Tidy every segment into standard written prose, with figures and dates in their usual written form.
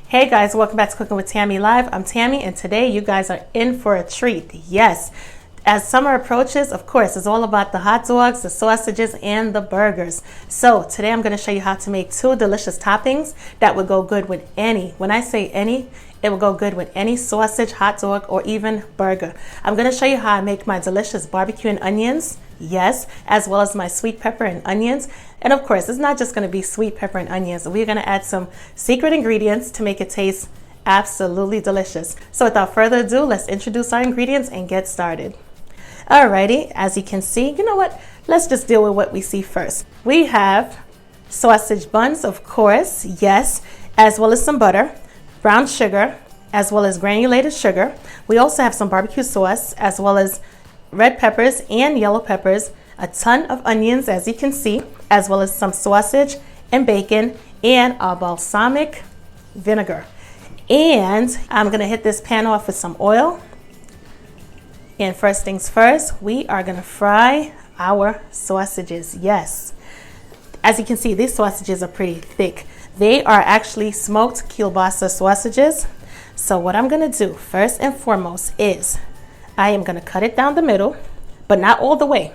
Hey guys, welcome back to Cooking with Tammy Live. I'm Tammy and today you guys are in for a treat. Yes, as summer approaches, of course, it's all about the hot dogs, the sausages, and the burgers. So today I'm going to show you how to make two delicious toppings that would go good with any. When I say any, it will go good with any sausage, hot dog, or even burger. I'm going to show you how I make my delicious barbecue and onions. Yes, as well as my sweet pepper and onions. And of course, it's not just going to be sweet pepper and onions. We're going to add some secret ingredients to make it taste absolutely delicious. So without further ado, let's introduce our ingredients and get started. Alrighty, as you can see, you know what? Let's just deal with what we see first. We have sausage buns, of course, yes, as well as some butter, brown sugar, as well as granulated sugar. We also have some barbecue sauce, as well as red peppers and yellow peppers, a ton of onions, as you can see, as well as some sausage and bacon and a balsamic vinegar. And I'm going to hit this pan off with some oil. And first things first, we are going to fry our sausages. Yes. As you can see, these sausages are pretty thick. They are actually smoked kielbasa sausages. So what I'm going to do first and foremost is I am going to cut it down the middle, but not all the way.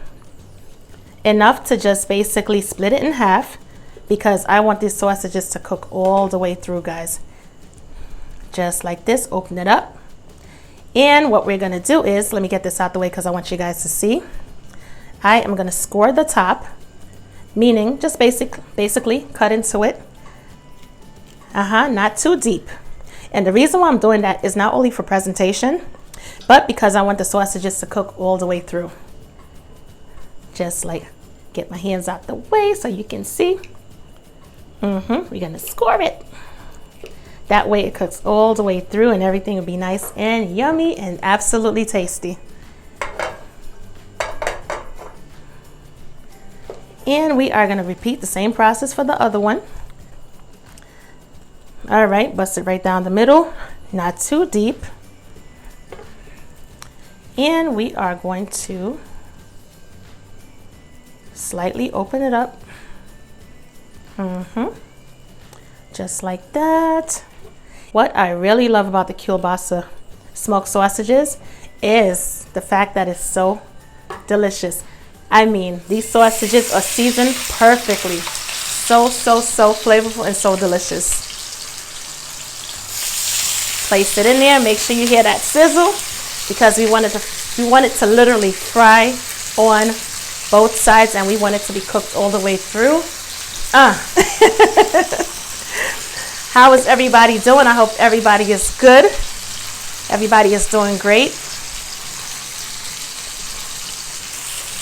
Enough to just basically split it in half because I want these sausages to cook all the way through, guys. Just like this, open it up. And what we're going to do is, let me get this out the way because I want you guys to see. I am going to score the top, meaning just basically cut into it. Not too deep. And the reason why I'm doing that is not only for presentation, but because I want the sausages to cook all the way through. Just like, get my hands out the way so you can see. We're going to score it. That way it cooks all the way through and everything will be nice and yummy and absolutely tasty. And we are going to repeat the same process for the other one. All right, bust it right down the middle, not too deep. And we are going to slightly open it up. Just like that. What I really love about the kielbasa smoked sausages is the fact that it's so delicious. I mean, these sausages are seasoned perfectly. So flavorful and so delicious. Place it in there. Make sure you hear that sizzle because we want it to literally fry on both sides and we want it to be cooked all the way through. How is everybody doing? I hope everybody is good. Everybody is doing great.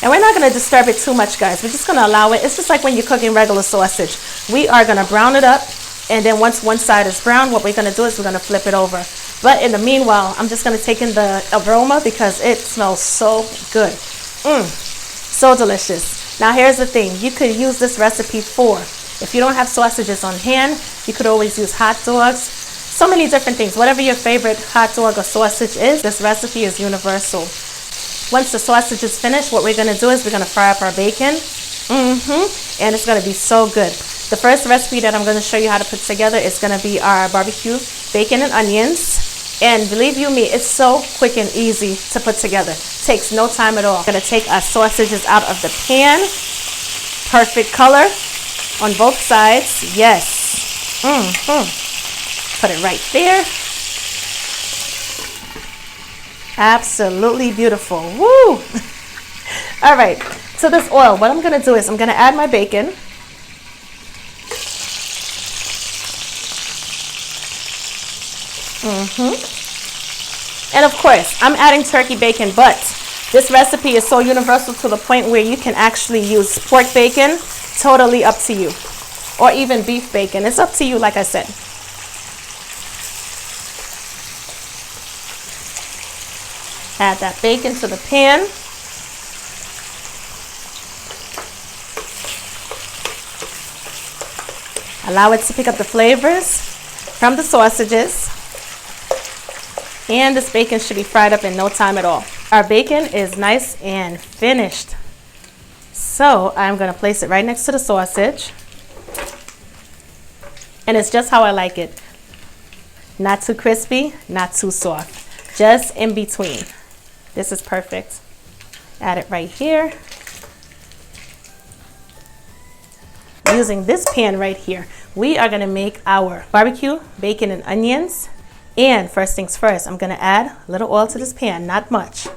And we're not going to disturb it too much, guys. We're just going to allow it. It's just like when you're cooking regular sausage. We are going to brown it up. And then once one side is brown, what we're going to do is we're going to flip it over. But in the meanwhile, I'm just going to take in the aroma because it smells so good. So delicious. Now here's the thing. You could use this recipe for, if you don't have sausages on hand, you could always use hot dogs. So many different things. Whatever your favorite hot dog or sausage is, this recipe is universal. Once the sausage is finished, what we're going to do is we're going to fry up our bacon. And it's going to be so good. The first recipe that I'm going to show you how to put together is going to be our barbecue bacon and onions. And believe you me, it's so quick and easy to put together. Takes no time at all. I'm going to take our sausages out of the pan. Perfect color on both sides. Yes. Put it right there. Absolutely beautiful. Woo! All right. So this oil, what I'm going to do is I'm going to add my bacon. And of course, I'm adding turkey bacon, but this recipe is so universal to the point where you can actually use pork bacon, totally up to you. Or even beef bacon, it's up to you, like I said. Add that bacon to the pan. Allow it to pick up the flavors from the sausages. And this bacon should be fried up in no time at all. Our bacon is nice and finished. So I'm going to place it right next to the sausage. And it's just how I like it. Not too crispy, not too soft. Just in between. This is perfect. Add it right here. Using this pan right here, we are gonna make our barbecue, bacon, and onions. And first things first, I'm gonna add a little oil to this pan, not much.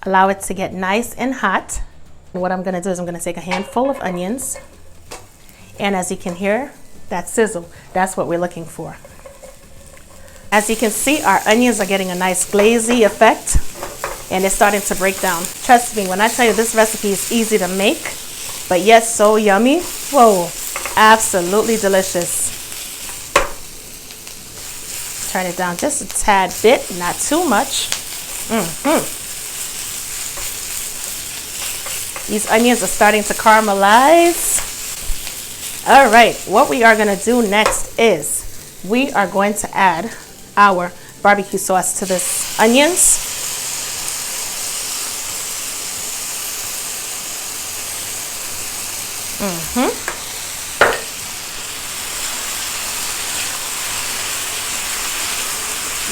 Allow it to get nice and hot. And what I'm gonna do is I'm gonna take a handful of onions. And as you can hear, that sizzle, that's what we're looking for. As you can see, our onions are getting a nice glazy effect and it's starting to break down. Trust me, when I tell you this recipe is easy to make, but yet so yummy. Whoa, absolutely delicious. Turn it down just a tad bit, not too much. These onions are starting to caramelize. All right, what we are gonna do next is we are going to add our barbecue sauce to this onions.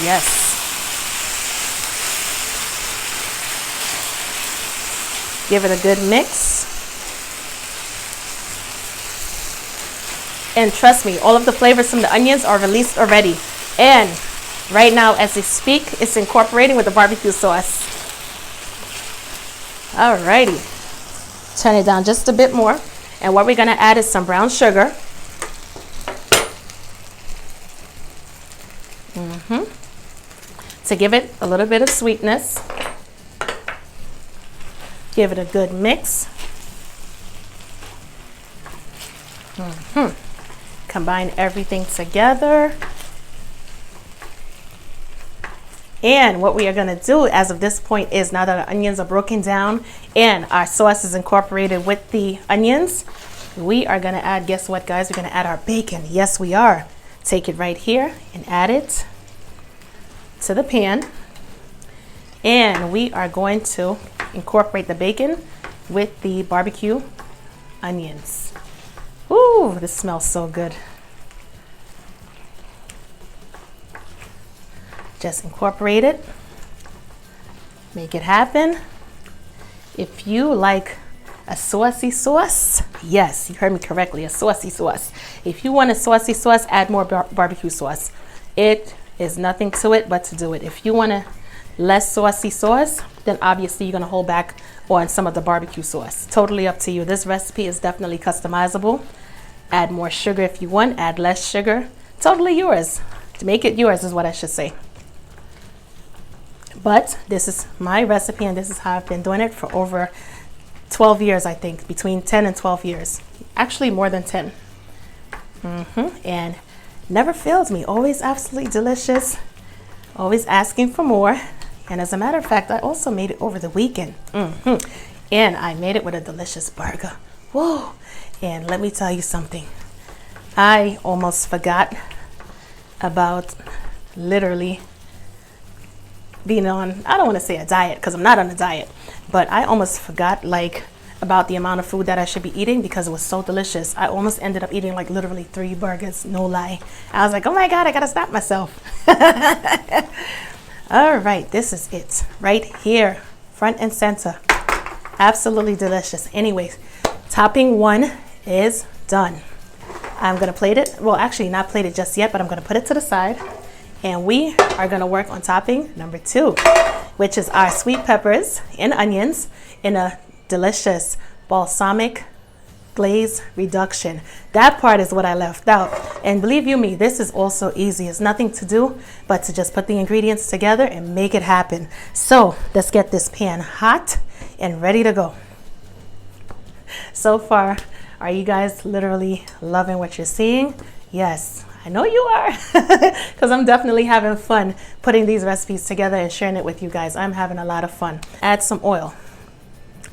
Yes. Give it a good mix. And trust me, all of the flavors from the onions are released already. And right now, as I speak, it's incorporating with the barbecue sauce. Alrighty. Turn it down just a bit more. And what we're gonna add is some brown sugar. To give it a little bit of sweetness. Give it a good mix. Combine everything together. And what we are going to do as of this point is, now that our onions are broken down and our sauce is incorporated with the onions, we are going to add, guess what guys, we're going to add our bacon. Yes, we are. Take it right here and add it to the pan. And we are going to incorporate the bacon with the barbecue onions. Ooh, this smells so good. Just incorporate it. Make it happen. If you like a saucy sauce, yes, you heard me correctly, a saucy sauce. If you want a saucy sauce, add more barbecue sauce. It is nothing to it but to do it. If you want a less saucy sauce, then obviously you're gonna hold back on some of the barbecue sauce. Totally up to you. This recipe is definitely customizable. Add more sugar if you want, add less sugar. Totally yours. To make it yours is what I should say. But this is my recipe and this is how I've been doing it for over 12 years, I think, between 10 and 12 years. Actually more than 10. And never fails me, always absolutely delicious, always asking for more. And as a matter of fact, I also made it over the weekend. And I made it with a delicious burger. Whoa. And let me tell you something. I almost forgot about literally being on, I don't want to say a diet because I'm not on a diet, but I almost forgot about the amount of food that I should be eating because it was so delicious. I almost ended up eating like literally 3 burgers, no lie. I was like, oh my God, I gotta stop myself. All right, this is it right here, front and center. Absolutely delicious. Anyways, topping 1 is done. I'm gonna plate it. Well, actually not plate it just yet, but I'm gonna put it to the side. And we are gonna work on topping number 2, which is our sweet peppers and onions in a delicious balsamic glaze reduction. That part is what I left out. And believe you me, this is also easy. It's nothing to do but to just put the ingredients together and make it happen. So let's get this pan hot and ready to go. So far, are you guys literally loving what you're seeing? Yes, I know you are, because I'm definitely having fun putting these recipes together and sharing it with you guys. I'm having a lot of fun. Add some oil,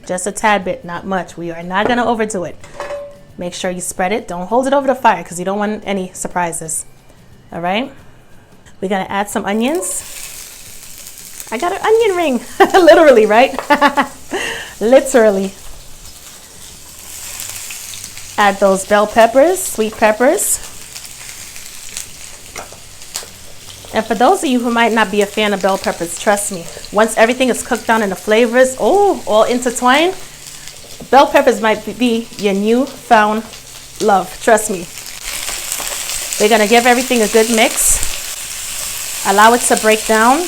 just a tad bit, not much. We are not gonna overdo it. Make sure you spread it. Don't hold it over the fire because you don't want any surprises. All right, we're gonna add some onions. I got an onion ring, literally, right? Literally. Add those bell peppers, sweet peppers. And for those of you who might not be a fan of bell peppers, trust me, once everything is cooked down and the flavors, all intertwined, bell peppers might be your newfound love, trust me. We're gonna give everything a good mix. Allow it to break down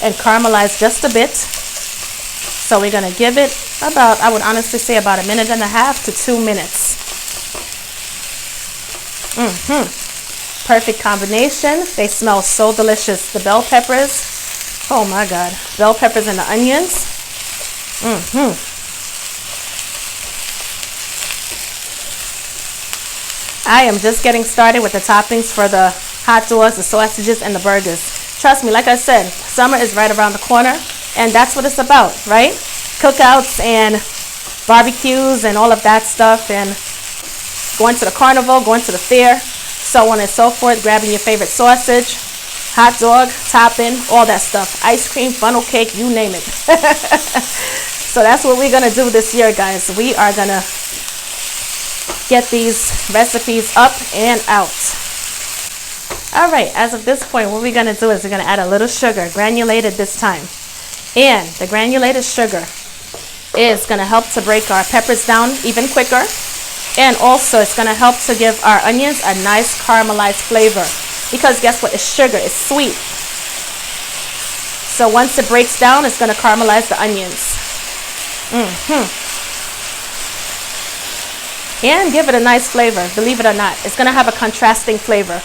and caramelize just a bit. So we're gonna give it about, I would honestly say about 1.5 to 2 minutes. Perfect combination. They smell so delicious. The bell peppers, oh my God. Bell peppers and the onions. I am just getting started with the toppings for the hot dogs, the sausages, and the burgers. Trust me, like I said, summer is right around the corner, and that's what it's about, right? Cookouts and barbecues and all of that stuff, and going to the carnival, going to the fair, so on and so forth, grabbing your favorite sausage, hot dog, topping, all that stuff. Ice cream, funnel cake, you name it. So that's what we're gonna do this year, guys. We are gonna get these recipes up and out. All right, as of this point, what we're gonna do is we're gonna add a little sugar, granulated this time. And the granulated sugar is gonna help to break our peppers down even quicker. And also it's gonna help to give our onions a nice caramelized flavor. Because guess what, it's sugar, it's sweet. So once it breaks down, it's gonna caramelize the onions. And give it a nice flavor, believe it or not. It's gonna have a contrasting flavor.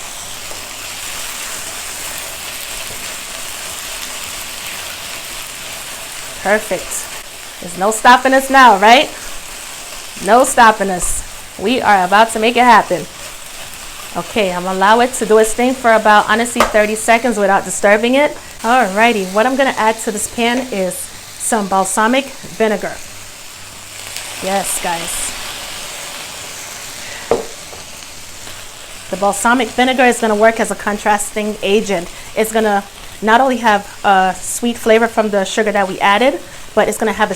Perfect. There's no stopping us now, right? No stopping us. We are about to make it happen. Okay, I'm gonna allow it to do its thing for about, honestly, 30 seconds without disturbing it. Alrighty, what I'm gonna add to this pan is some balsamic vinegar. Yes, guys. The balsamic vinegar is gonna work as a contrasting agent. It's gonna not only have a sweet flavor from the sugar that we added, but it's gonna have a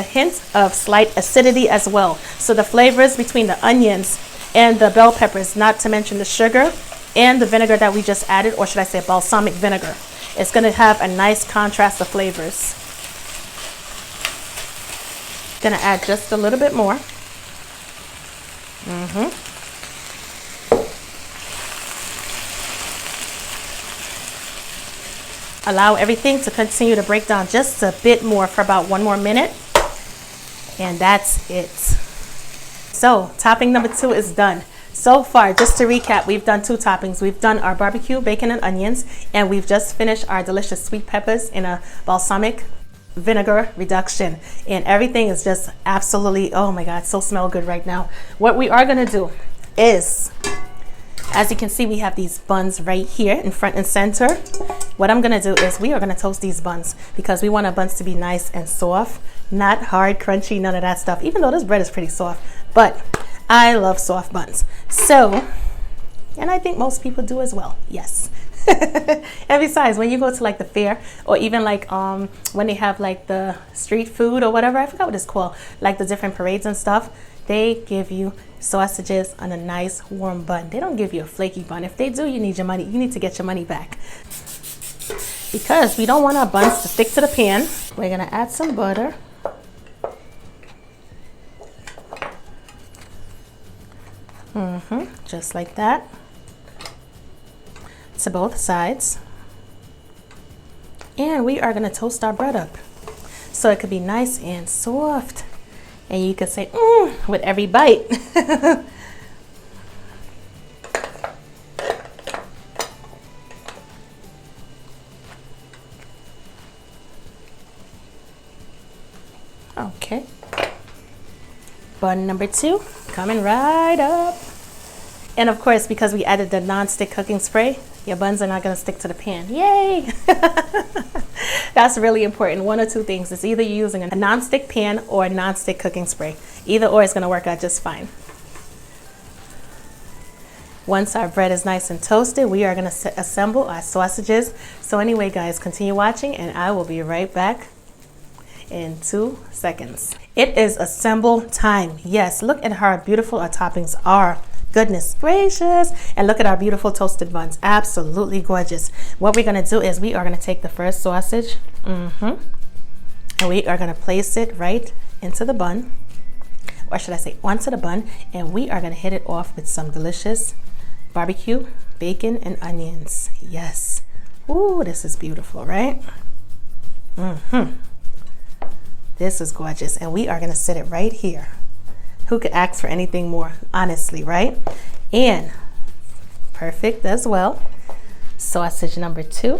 hint of slight acidity as well. So the flavors between the onions and the bell peppers, not to mention the sugar and the vinegar that we just added, or should I say balsamic vinegar, it's gonna have a nice contrast of flavors. Gonna add just a little bit more. Allow everything to continue to break down just a bit more for about 1 more minute. And that's it. So topping number 2 is done. So far, just to recap, we've done 2 toppings. We've done our barbecue bacon and onions, and we've just finished our delicious sweet peppers in a balsamic vinegar reduction. And everything is just absolutely, oh my God, so smell good right now. What we are gonna do is, as you can see, we have these buns right here in front and center. What I'm gonna do is we are gonna toast these buns because we want our buns to be nice and soft, not hard, crunchy, none of that stuff, even though this bread is pretty soft, but I love soft buns. So, and I think most people do as well, yes. And besides, when you go to like the fair, or even like when they have like the street food or whatever, I forgot what it's called, like the different parades and stuff, they give you sausages on a nice warm bun. They don't give you a flaky bun. If they do, you need your money. You need to get your money back. Because we don't want our buns to stick to the pan, we're gonna add some butter. Just like that. To both sides. And we are gonna toast our bread up so it could be nice and soft. And you can say, with every bite. Okay. Bun number 2, coming right up. And of course, because we added the non-stick cooking spray, your buns are not gonna stick to the pan. Yay! That's really important. 1 or 2 things. It's either you're using a non-stick pan or a non-stick cooking spray. Either or is gonna work out just fine. Once our bread is nice and toasted, we are gonna assemble our sausages. So anyway, guys, continue watching and I will be right back in 2 seconds. It is assemble time. Yes, look at how beautiful our toppings are. Goodness gracious. And look at our beautiful toasted buns. Absolutely gorgeous. What we're going to do is we are going to take the first sausage and we are going to place it right into the bun, or should I say onto the bun, and we are going to hit it off with some delicious barbecue bacon and onions. Yes. Ooh, this is beautiful, right? This is gorgeous, and we are going to sit it right here. Who could ask for anything more, honestly, right? And perfect as well. Sausage number 2.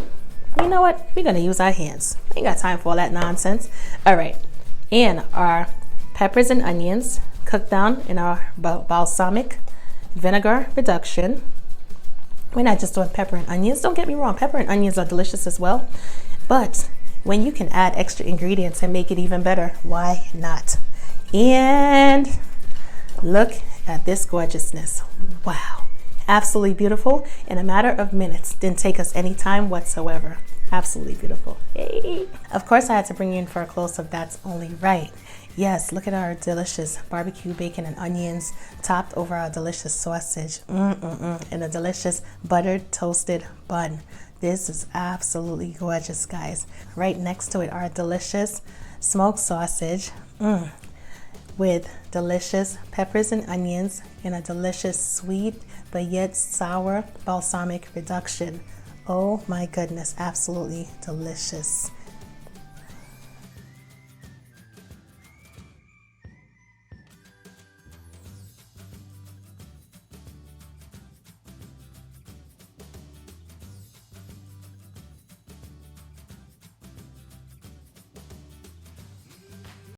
You know what? We're going to use our hands. We ain't got time for all that nonsense. All right. And our peppers and onions cooked down in our balsamic vinegar reduction. We're not just doing pepper and onions. Don't get me wrong. Pepper and onions are delicious as well. But when you can add extra ingredients and make it even better, why not? And look at this gorgeousness. Wow. Absolutely beautiful. In a matter of minutes. Didn't take us any time whatsoever. Absolutely beautiful. Yay. Of course, I had to bring you in for a close-up. That's only right. Yes, look at our delicious barbecue bacon and onions topped over our delicious sausage and a delicious buttered toasted bun. This is absolutely gorgeous, guys. Right next to it, our delicious smoked sausage with delicious peppers and onions and a delicious sweet but yet sour balsamic reduction. Oh my goodness, absolutely delicious.